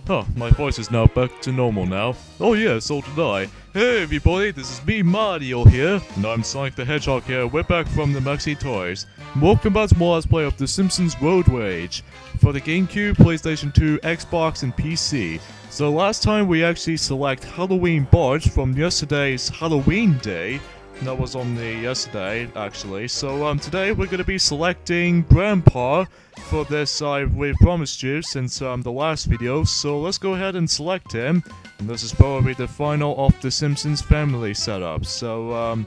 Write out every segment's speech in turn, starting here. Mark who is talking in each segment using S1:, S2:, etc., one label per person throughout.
S1: Huh, my voice is now back to normal now. Oh yeah, so did I. Hey everybody, this is me Mario here, and I'm Sonic the Hedgehog here. We're back from the Maxi Toys. Welcome back to more Let's Play of The Simpsons Road Rage for the GameCube, PlayStation 2, Xbox, and PC. So last time we actually select Halloween Barge from yesterday's Halloween Day. That was on the yesterday, actually. So today we're going to be selecting Grandpa for this we promised you since the last video. So let's go ahead and select him. And this is probably the final of the Simpsons family setup. So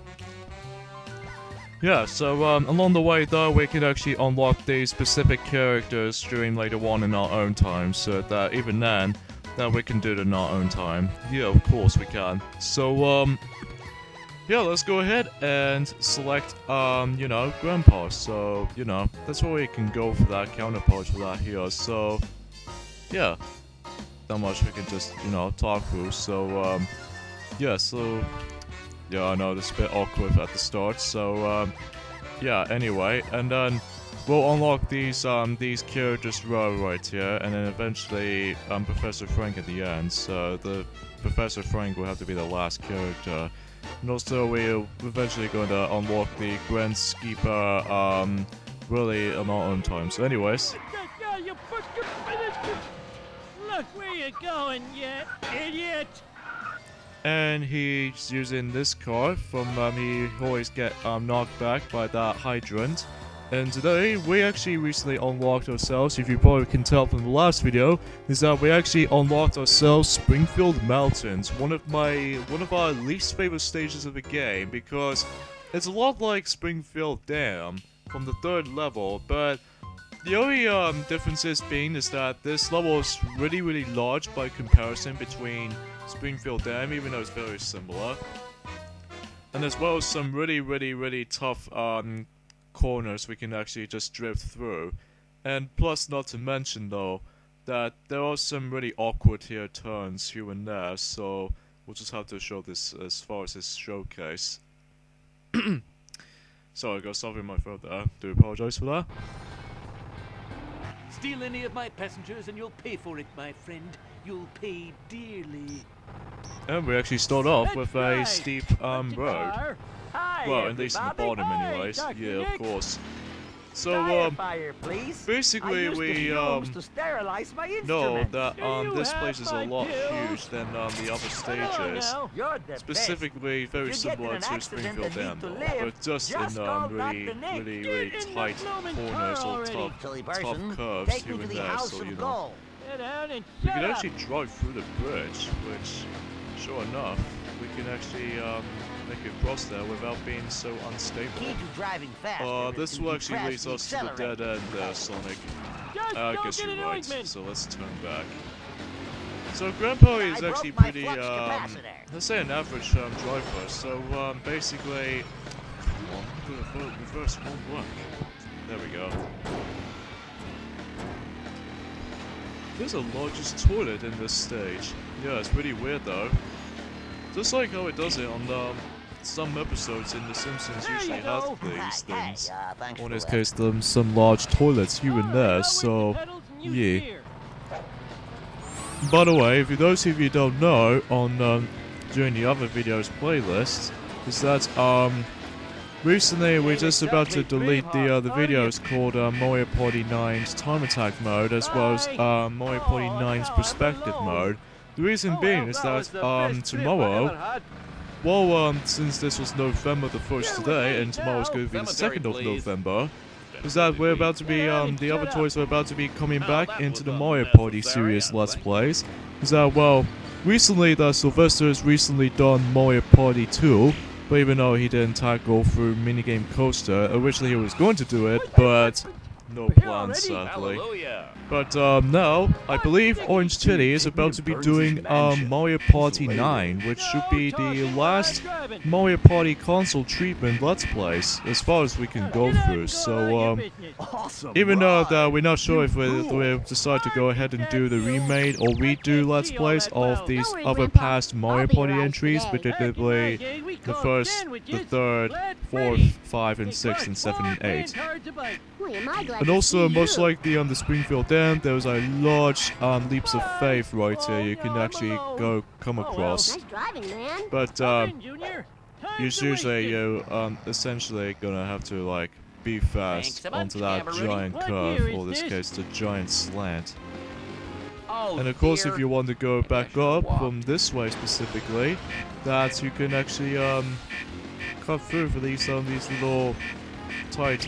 S1: yeah, so along the way though, we can actually unlock these specific characters during later on in our own time. So that even then, that we can do it in our own time. Yeah, of course we can. So yeah, let's go ahead and select, you know, Grandpa. So, you know, that's where we can go for that counterpart for that here. So, yeah, that much we can just, you know, talk through. So, yeah, so, yeah, I know this is a bit awkward at the start. So, yeah, anyway, and then we'll unlock these characters right here, and then eventually, Professor Frank at the end. So, the Professor Frank will have to be the last character. And also, we're eventually going to unlock the Groundskeeper, really on our own time. So anyways.
S2: Look where you're going, you idiot!
S1: And he's using this card from, he always get, knocked back by that hydrant. And today, we actually recently unlocked ourselves, if you probably can tell from the last video, is that we actually unlocked ourselves Springfield Mountains, one of our least favorite stages of the game, because it's a lot like Springfield Dam from the 3rd level, but the only difference is that this level is really large by comparison between Springfield Dam, even though it's very similar, and as well as some really tough corners we can actually just drift through. And plus, not to mention though, that there are some really awkward here turns here and there, so we'll just have to show this as far as this showcase. Sorry, I got something in my throat there. Do apologize for that.
S3: Steal any of my passengers and you'll pay for it, my friend. You'll pay dearly.
S1: And we actually start off with a steep road.
S2: Hi,
S1: well, at least in the bottom anyways. Yeah, of course. So basically we know that this place is a lot huge than the other stages. Specifically very similar to Springfield Dam, but just in really tight corners or tough curves here and there, so you know. We can actually drive through the bridge, which, sure enough, we can actually make it cross there without being so unstable. This will actually lead us to the dead end there, Sonic. I guess you're right, so let's turn back. So Grandpa is actually pretty, let's say an average driver, so basically, come on, reverse one block. There we go. There's a largest toilet in this stage. Yeah, it's pretty weird though. Just like how it does it on some episodes in The Simpsons usually have these things. Or in this case, some large toilets here and there, so yeah. By the way, if those of you don't know, on during the other videos playlist, is that recently we're just about to delete the videos called Mario Party 9's Time Attack mode, as well as Mario Party 9's Perspective mode. The reason being is that tomorrow, well, since this was November the 1st today, and tomorrow is going to be the 2nd of November, is that we're about to be, the other toys are about to be coming back into the Mario Party series Let's Plays. Is that, well, recently Sylvester has recently done Mario Party 2, but even though he didn't tackle through Minigame Coaster, originally he was going to do it, but no plans, sadly. But now, I believe Orange Titty is about to be doing Mario Party 9, which should be the last Mario Party console treatment Let's Plays, as far as we can go through. So, even though that we're not sure if we decide to go ahead and do the remake or redo Let's Plays of these other past Mario Party entries, particularly the 1st, the 3rd, 4th, 5, and 6, and 7, and 8. And also, much like the Springfield Dam, there's a large leaps of faith right here you can actually come across.
S4: Nice driving, man.
S1: But
S2: Come in, Junior. Time's
S1: usually
S2: wasted.
S1: you essentially gonna have to like be fast
S3: Thanks a bunch,
S1: onto that
S3: Cameron.
S1: giant
S2: What
S1: curve,
S2: year is
S1: or in this
S2: this?
S1: case the giant slant.
S3: Oh,
S1: And of course, if
S3: dear.
S1: you want to go back
S3: should've
S1: up
S3: walked.
S1: from this way specifically, that you can actually cut through for these little tight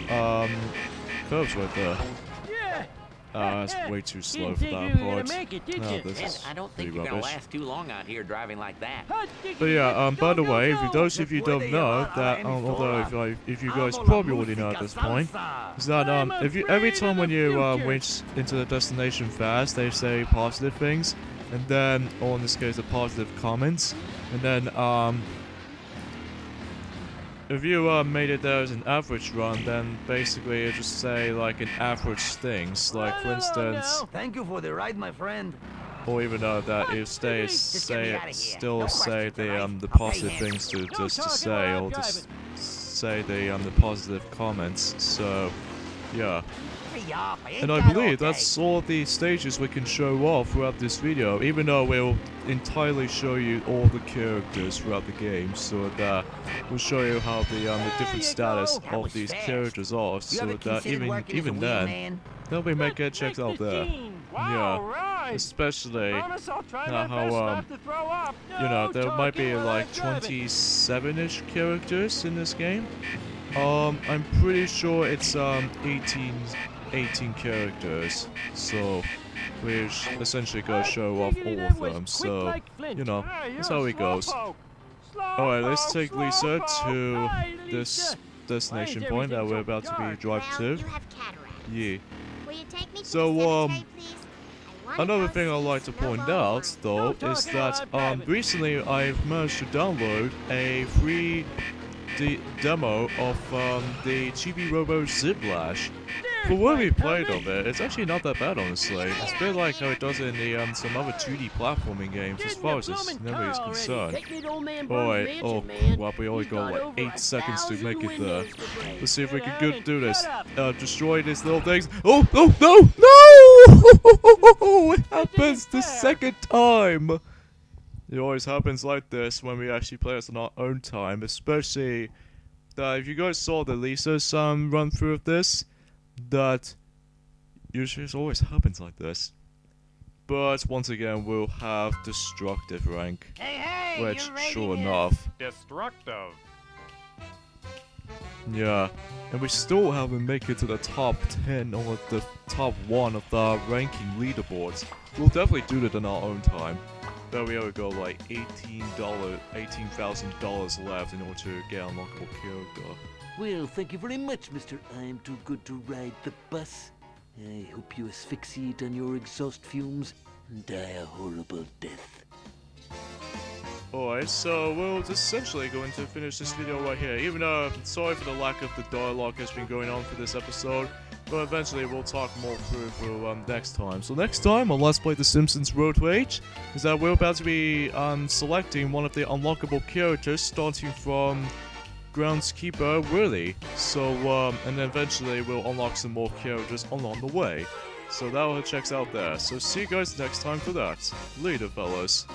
S1: curves right there.
S2: Yeah.
S1: That's way too slow for
S2: Didn't think
S1: that
S2: you were gonna
S1: part.
S2: make it, did
S1: No,
S2: you?
S1: this
S3: And
S1: is
S3: I don't
S1: pretty
S3: think you're gonna
S1: rubbish.
S3: last too long out here driving like that.
S1: But yeah, by the way, for those of you who don't know, that although if you guys probably already know at this point, is that if you every time when you reach into the destination fast, they say positive things, and then, or in this case, the positive comments, and then if you made it there as an average run, then basically you just say like an average things, like for instance.
S5: Thank you for the ride, my friend.
S1: Or even though that if they still say the positive things to just to say, or just say the positive comments. So yeah, and I believe that's all the stages we can show off throughout this video. Even though we'll entirely show you all the characters throughout the game, so that we'll show you how the different status
S5: That
S1: of
S5: was
S1: these
S5: fast.
S1: characters are.
S5: You
S1: So
S5: ever
S1: that
S5: considered working as a
S1: even then,
S5: wheelman?
S1: they'll be making checks out there.
S2: Wow,
S1: Yeah.
S2: right.
S1: Especially.
S2: Promise I'll try
S1: Now
S2: my
S1: how,
S2: best not to throw up.
S1: You know,
S2: No
S1: there might be
S2: talking while
S1: like
S2: I'm driving.
S1: 27-ish characters in this game. I'm pretty sure it's 18 characters. So we're essentially gonna show off all of them. So you know, that's how it goes. Alright, let's take Lisa to this destination point that we're about to be driving
S4: Well,
S1: to.
S4: you have cataracts.
S1: Yeah.
S4: Will you take me to
S1: So,
S4: the cemetery, please? I wanna
S1: Another
S4: go
S1: thing I'd
S4: see
S1: like to point
S4: Snowball
S1: out,
S4: Run.
S1: though,
S2: Don't
S1: is
S2: talk while
S1: that
S2: I'm driving.
S1: recently I've managed to download a free demo of the Chibi Robo Ziplash. For what we played of it, it's actually not that bad, honestly. It's a bit like how it does in the some other 2D platforming games, as far as its memory is concerned.
S4: Take me to old man Bird's
S1: Alright,
S4: mansion,
S1: oh
S4: man.
S1: crap, we only
S4: He's
S1: got like
S4: over
S1: 8 seconds to
S4: 1,000
S1: make it there.
S4: windows to break.
S1: Let's see if we can
S2: Hey,
S1: do this.
S2: shut up.
S1: Destroy these little things. Oh, no, no, no! It happens the second time! It always happens like this when we actually play us on our own time, especially that if you guys saw the Lisa's run through of this, that usually it always happens like this. But once again, we'll have destructive rank,
S5: Hey,
S1: which
S5: you ready
S1: sure
S5: to-
S1: enough,
S2: Destructive.
S1: yeah, and we still haven't made it to the top 10 or the top 1 of the ranking leaderboards. We'll definitely do that in our own time. But we only got like $18,000 left in order to get an unlockable character.
S3: Well, thank you very much, Mr. I'm Too Good to Ride the Bus. I hope you asphyxiate on your exhaust fumes and die a horrible death.
S1: Alright, so we're just essentially going to finish this video right here. Even though, sorry for the lack of the dialogue that's been going on for this episode, but eventually we'll talk more through next time. So next time on Let's Play The Simpsons Road to Age, is that we're about to be selecting one of the unlockable characters, starting from Groundskeeper Willie. So, and then eventually we'll unlock some more characters along the way. So that will check out there. So see you guys next time for that. Later, fellas.